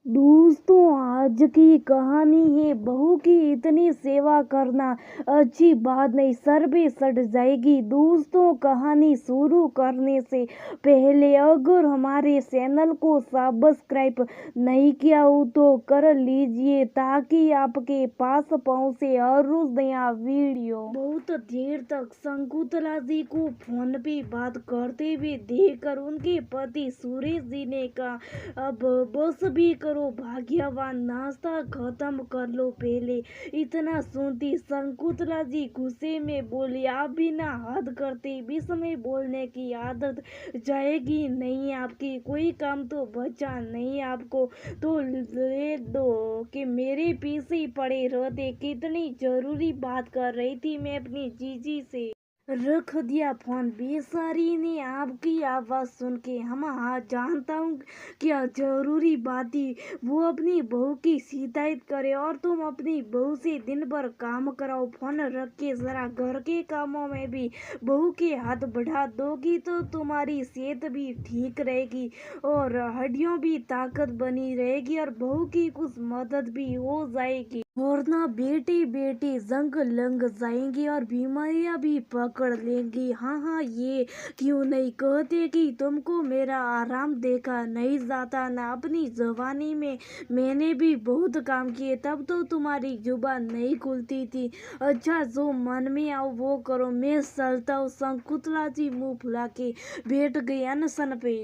दोस्तों, आज की कहानी है बहू की इतनी सेवा करना अच्छी बात नहीं, सर भी सट जाएगी। दोस्तों, कहानी शुरू करने से पहले अगर हमारे चैनल को सब्सक्राइब नहीं किया हो तो कर लीजिए ताकि आपके पास पहुंचे हर रोज नया वीडियो। बहुत देर तक शकुंतला जी को फोन पे बात करते हुए देखकर उनके पति सुरेश जी ने कहा, अब बस भी करो भाग्यवान, नाश्ता खत्म कर लो पहले। इतना सुनती शकुंतला जी गुस्से में बोली, आप भी ना हद करते, बीच में बोलने की आदत जाएगी नहीं आपकी। कोई काम तो बचा नहीं आपको तो ले दो कि मेरे पीछे ही पड़े रहते। कितनी जरूरी बात कर रही थी मैं अपनी जीजी से। रख दिया फोन। बेचारी ने आपकी आवाज सुन के, हम हाँ जानता हूँ क्या जरूरी बात थी। वो अपनी बहू की शिकायत करे और तुम अपनी बहू से दिन भर काम कराओ। फोन रख के जरा घर के कामों में भी बहू के हाथ बढ़ा दोगी तो तुम्हारी सेहत भी ठीक रहेगी और हड्डियों भी ताकत बनी रहेगी और बहू की कुछ मदद भी हो जाएगी। वरना बेटी बेटी जंग लग जाएंगी और बीमारियां भी पकड़ लेंगी। हाँ हाँ, ये क्यों नहीं कहते कि तुमको मेरा आराम देखा नहीं जाता ना। अपनी जवानी में मैंने भी बहुत काम किए, तब तो तुम्हारी जुबान नहीं खुलती थी। अच्छा, जो मन में आओ वो करो, मैं चलता हूँ। शकुंतला जी मुंह फुला के बैठ गई अनशन पे।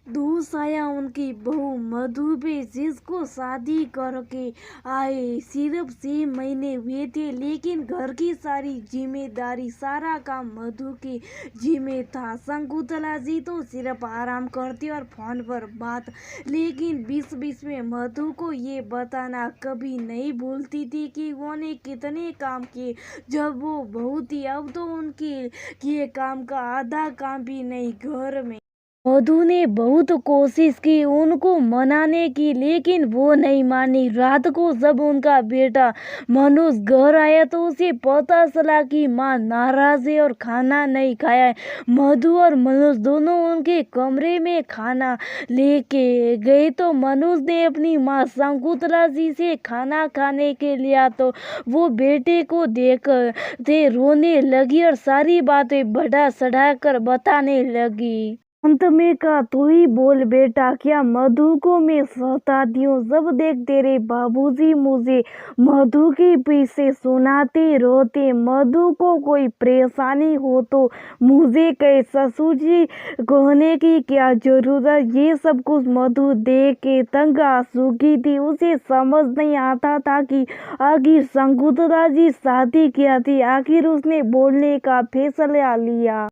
दोष आया उनकी बहू मधु पे, जिसको शादी करके आए सिर्फ 6 महीने हुए थे, लेकिन घर की सारी जिम्मेदारी सारा काम मधु के जिम्मे था। शकुंतला जी तो सिर्फ आराम करती और फोन पर बात, लेकिन बीच बीच में मधु को ये बताना कभी नहीं भूलती थी कि उन्होंने कितने काम किए जब वो बहू थी। अब तो उनके किए काम का आधा काम भी नहीं घर में। मधु ने बहुत कोशिश की उनको मनाने की, लेकिन वो नहीं मानी। रात को जब उनका बेटा मनोज घर आया तो उसे पता चला कि माँ नाराज है और खाना नहीं खाया है। मधु और मनोज दोनों उनके कमरे में खाना लेके गए तो मनोज ने अपनी माँ शकुंतला जी से खाना खाने के लिया तो वो बेटे को देखते रोने लगी और सारी बातें बढ़ा चढ़ा कर बताने लगी। अंत में कहा, तू ही बोल बेटा, क्या मधु को मैं सताती हूँ? जब देख तेरे बाबूजी मुझे मधु के पीछे सुनाते रोते। मधु को कोई परेशानी हो तो मुझे कहे, ससुर जी कहने की क्या जरूरत। ये सब कुछ मधु देख के तंग आ चुकी थी। उसे समझ नहीं आता था कि आखिर शकुंतला जी शादी क्या थी। आखिर उसने बोलने का फैसला लिया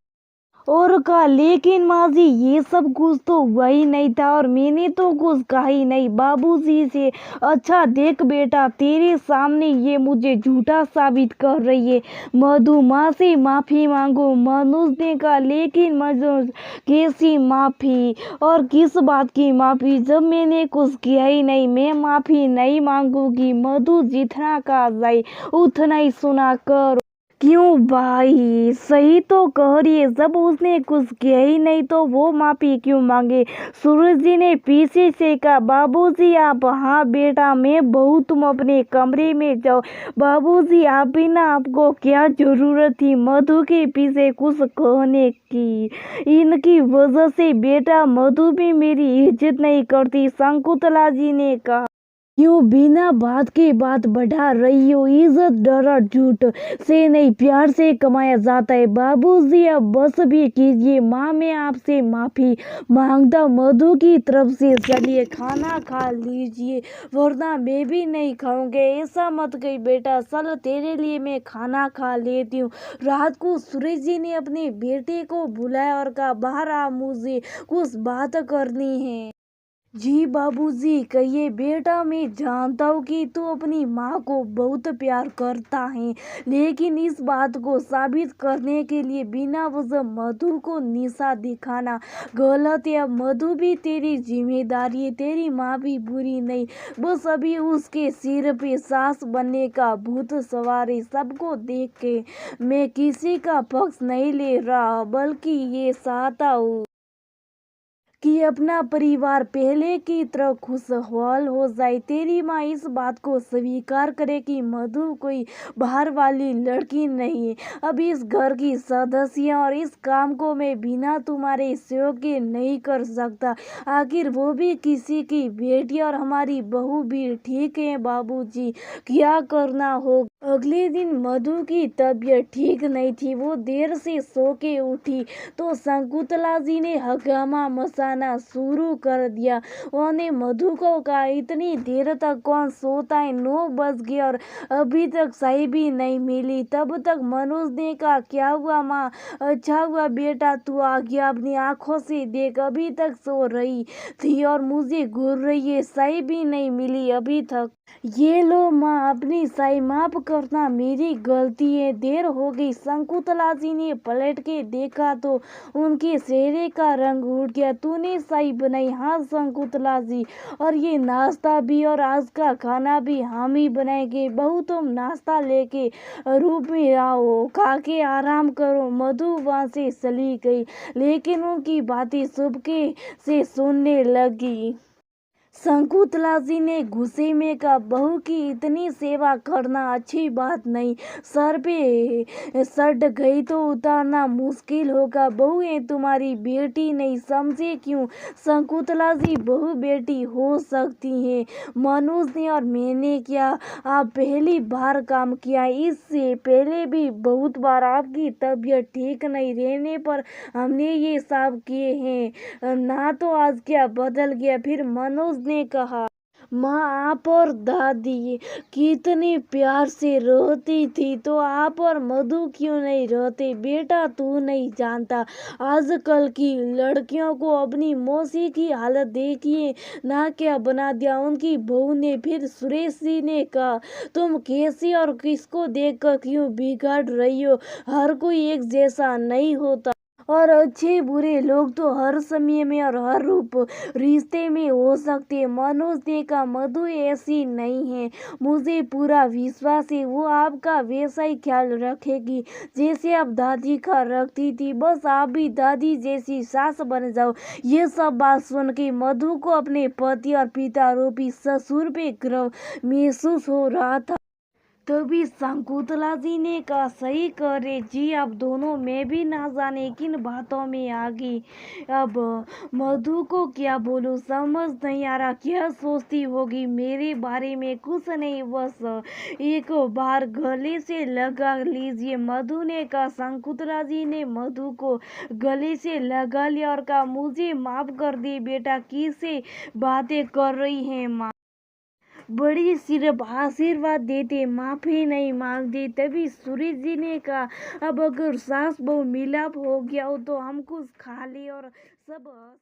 और कहा, लेकिन माँ जी ये सब कुछ तो हुआ ही नहीं था और मैंने तो कुछ कहा ही नहीं बाबूजी से। अच्छा देख बेटा, तेरे सामने ये मुझे झूठा साबित कर रही है। मधु, माँ से माफी मांगो। मनोज ने कहा, लेकिन मनोज कैसी माफी और किस बात की माफी जब मैंने कुछ किया ही नहीं। मैं माफी नहीं मांगूंगी। मधु, जितना कहा जाए उतना ही सुना कर। क्यों भाई, सही तो कह रही है, जब उसने कुछ किया ही नहीं तो वो माफी क्यों मांगे। सूरज जी ने पीछे से कहा, बाबूजी आप। हाँ बेटा मैं बहू, तुम अपने कमरे में जाओ। बाबूजी आप भी ना, आपको क्या जरूरत थी मधु के पीछे कुछ कहने की। इनकी वजह से बेटा मधु भी मेरी इज्जत नहीं करती। शकुंतला जी ने कहा, क्यों बिना बात के बात बढ़ा रही हो। इज्जत डर और झूठ से नहीं, प्यार से कमाया जाता है। बाबूजी अब बस भी कीजिए। माँ मैं आपसे माफी मांगता मधु की तरफ से। चलिए खाना खा लीजिए वरना मैं भी नहीं खाऊंगे। ऐसा मत कही बेटा, चल तेरे लिए मैं खाना खा लेती हूँ। रात को सुरेश जी ने अपने बेटे को बुलाया और कहा, बाहर आ, मुझे कुछ बात करनी है। जी बाबूजी कहिए। बेटा मैं जानता हूँ कि तू अपनी माँ को बहुत प्यार करता है, लेकिन इस बात को साबित करने के लिए बिना वजह मधु को निशा दिखाना गलत है। मधु भी तेरी जिम्मेदारी है, तेरी माँ भी बुरी नहीं, बस अभी उसके सिर पे सास बनने का भूत सवार है। सबको देख के मैं किसी का पक्ष नहीं ले रहा, बल्कि ये चाहता हूँ कि अपना परिवार पहले की तरह खुशहाल हो जाए। तेरी माँ इस बात को स्वीकार करे कि मधु कोई बाहर वाली लड़की नहीं है, अब इस घर की सदस्य और इस काम को मैं बिना तुम्हारे सहयोग के नहीं कर सकता। आखिर वो भी किसी की बेटी और हमारी बहू भी। ठीक है बाबूजी, क्या करना हो। अगले दिन मधु की तबीयत ठीक नहीं थी। वो देर से सो के उठी तो शकुंतला जी ने हंगामा मचाना शुरू कर दिया। उन्होंने मधु को कहा, इतनी देर तक कौन सोता है, 9 बज गए और अभी तक चाय भी नहीं मिली। तब तक मनोज ने कहा, क्या हुआ माँ, अच्छा हुआ बेटा तू आ गया, अपनी आंखों से देख, अभी तक सो रही थी और मुझे घूर रही है, चाय भी नहीं मिली अभी तक। ये लो माँ, अपनी साई माफ करना, मेरी गलती है, देर हो गई। शकुंतला जी ने पलट के देखा तो उनके चेहरे का रंग उड़ गया। तूने साई बनाई? हाँ शकुंतला जी, और ये नाश्ता भी और आज का खाना भी हम ही बनाएंगे। बहू तुम नाश्ता लेके रूप में आओ, खा के आराम करो। मधु वहां से चली गई, लेकिन उनकी बातें चुपके से सुनने लगी। शकुंतला जी ने गुस्से में कहा, बहू की इतनी सेवा करना अच्छी बात नहीं, सर पे सट गई तो उतारना मुश्किल होगा। बहू है तुम्हारी, बेटी नहीं, समझे क्यों। शकुंतला जी बहू बेटी हो सकती है, मनोज ने और मैंने क्या आप पहली बार काम किया, इससे पहले भी बहुत बार आपकी तबीयत ठीक नहीं रहने पर हमने ये सब किए हैं ना, तो आज क्या बदल गया। फिर मनोज ने कहा, माँ आप और दादी कितने प्यार से रहती थी, तो आप और मधु क्यों नहीं रहते। बेटा तू नहीं जानता, आजकल की लड़कियों को अपनी मौसी की हालत देखिए ना, क्या बना दिया उनकी बहू ने। फिर सुरेश जी ने कहा, तुम कैसी और किसको देखकर क्यों बिगड़ रही हो, हर कोई एक जैसा नहीं होता और अच्छे बुरे लोग तो हर समय में और हर रूप रिश्ते में हो सकते हैं। मनोज ने कहा, मधु ऐसी नहीं है, मुझे पूरा विश्वास है, वो आपका वैसा ही ख्याल रखेगी जैसे आप दादी का रखती थी। बस आप भी दादी जैसी सास बन जाओ। ये सब बात सुन के मधु को अपने पति और पिता रूपी ससुर पे गर्व महसूस हो रहा था। तभी शकुंतला जी ने कहा, सही करे जी आप दोनों, मैं भी ना जाने किन बातों में आ गई। अब मधु को क्या बोलूं, समझ नहीं आ रहा, क्या सोचती होगी मेरे बारे में। कुछ नहीं, बस एक बार गले से लगा लीजिए, मधु ने कहा। शकुंतला जी ने मधु को गले से लगा लिया और कहा, मुझे माफ कर दी बेटा, किससे बातें कर रही हैं माँ, बड़ी सिर्फ आशीर्वाद देते, माफी नहीं मांगते। तभी सूरज जी ने कहा, अब अगर सास बहू मिलाप हो गया हो तो हम कुछ खा ले और सब